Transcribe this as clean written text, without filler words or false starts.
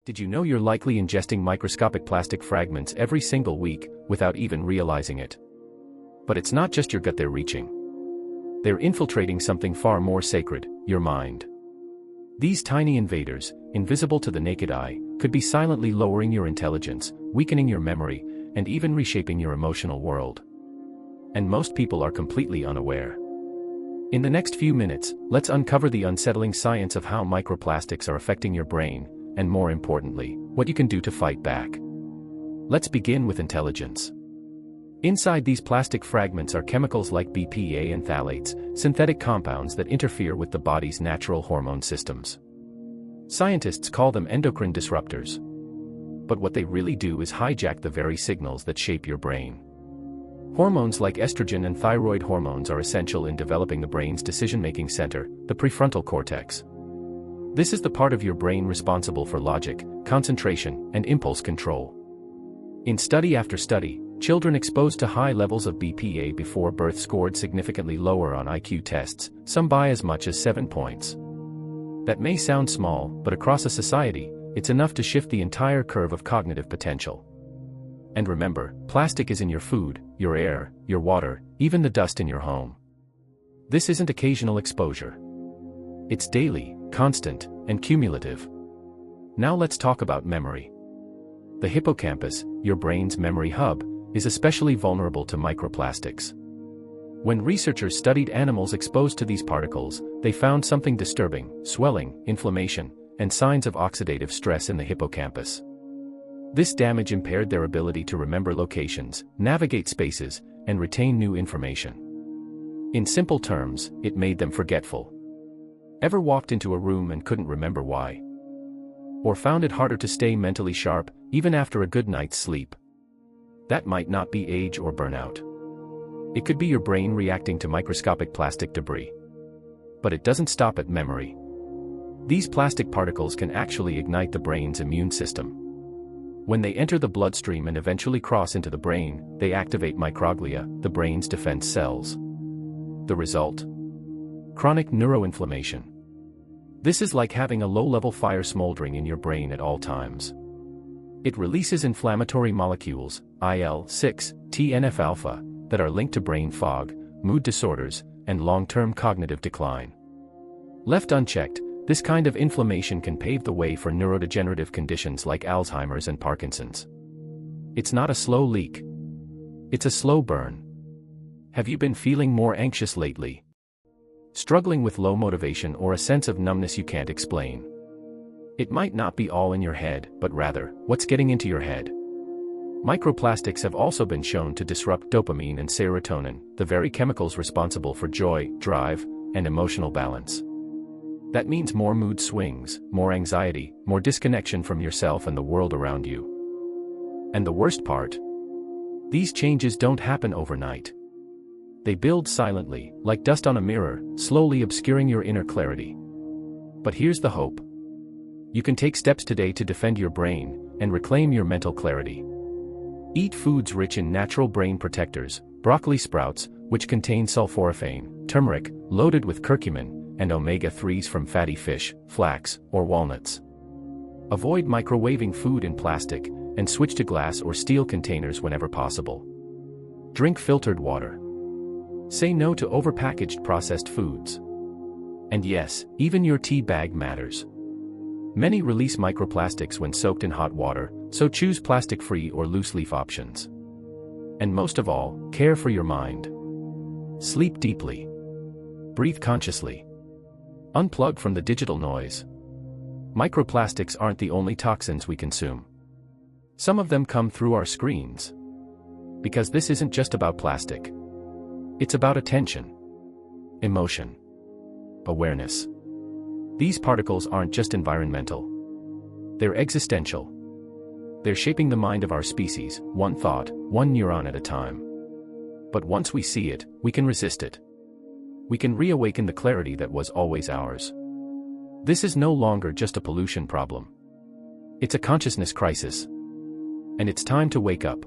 Did you know you're likely ingesting microscopic plastic fragments every single week without even realizing it? But it's not just your gut they're reaching. They're infiltrating something far more sacred, your mind. These tiny invaders, invisible to the naked eye, could be silently lowering your intelligence, weakening your memory, and even reshaping your emotional world. And most people are completely unaware. In the next few minutes, let's uncover the unsettling science of how microplastics are affecting your brain, and more importantly, what you can do to fight back. Let's begin with intelligence. Inside these plastic fragments are chemicals like BPA and phthalates, synthetic compounds that interfere with the body's natural hormone systems. Scientists call them endocrine disruptors. But what they really do is hijack the very signals that shape your brain. Hormones like estrogen and thyroid hormones are essential in developing the brain's decision-making center, the prefrontal cortex. This is the part of your brain responsible for logic, concentration, and impulse control. In study after study, children exposed to high levels of BPA before birth scored significantly lower on IQ tests, some by as much as 7 points. That may sound small, but across a society, it's enough to shift the entire curve of cognitive potential. And remember, plastic is in your food, your air, your water, even the dust in your home. This isn't occasional exposure. It's daily, constant, and cumulative. Now let's talk about memory. The hippocampus, your brain's memory hub, is especially vulnerable to microplastics. When researchers studied animals exposed to these particles, they found something disturbing: swelling, inflammation, and signs of oxidative stress in the hippocampus. This damage impaired their ability to remember locations, navigate spaces, and retain new information. In simple terms, it made them forgetful. Ever walked into a room and couldn't remember why? Or found it harder to stay mentally sharp, even after a good night's sleep? That might not be age or burnout. It could be your brain reacting to microscopic plastic debris. But it doesn't stop at memory. These plastic particles can actually ignite the brain's immune system. When they enter the bloodstream and eventually cross into the brain, they activate microglia, the brain's defense cells. The result? Chronic neuroinflammation. This is like having a low-level fire smoldering in your brain at all times. It releases inflammatory molecules, IL-6, TNF-alpha, that are linked to brain fog, mood disorders, and long-term cognitive decline. Left unchecked, this kind of inflammation can pave the way for neurodegenerative conditions like Alzheimer's and Parkinson's. It's not a slow leak. It's a slow burn. Have you been feeling more anxious lately? Struggling with low motivation or a sense of numbness you can't explain? It might not be all in your head, but rather, what's getting into your head? Microplastics have also been shown to disrupt dopamine and serotonin, the very chemicals responsible for joy, drive, and emotional balance. That means more mood swings, more anxiety, more disconnection from yourself and the world around you. And the worst part? These changes don't happen overnight. They build silently, like dust on a mirror, slowly obscuring your inner clarity. But here's the hope. You can take steps today to defend your brain and reclaim your mental clarity. Eat foods rich in natural brain protectors: broccoli sprouts, which contain sulforaphane, turmeric, loaded with curcumin, and omega-3s from fatty fish, flax, or walnuts. Avoid microwaving food in plastic, and switch to glass or steel containers whenever possible. Drink filtered water. Say no to overpackaged processed foods. And yes, even your tea bag matters. Many release microplastics when soaked in hot water, so choose plastic-free or loose-leaf options. And most of all, care for your mind. Sleep deeply. Breathe consciously. Unplug from the digital noise. Microplastics aren't the only toxins we consume. Some of them come through our screens. Because this isn't just about plastic. It's about attention, emotion, awareness. These particles aren't just environmental. They're existential. They're shaping the mind of our species, one thought, one neuron at a time. But once we see it, we can resist it. We can reawaken the clarity that was always ours. This is no longer just a pollution problem. It's a consciousness crisis. And it's time to wake up.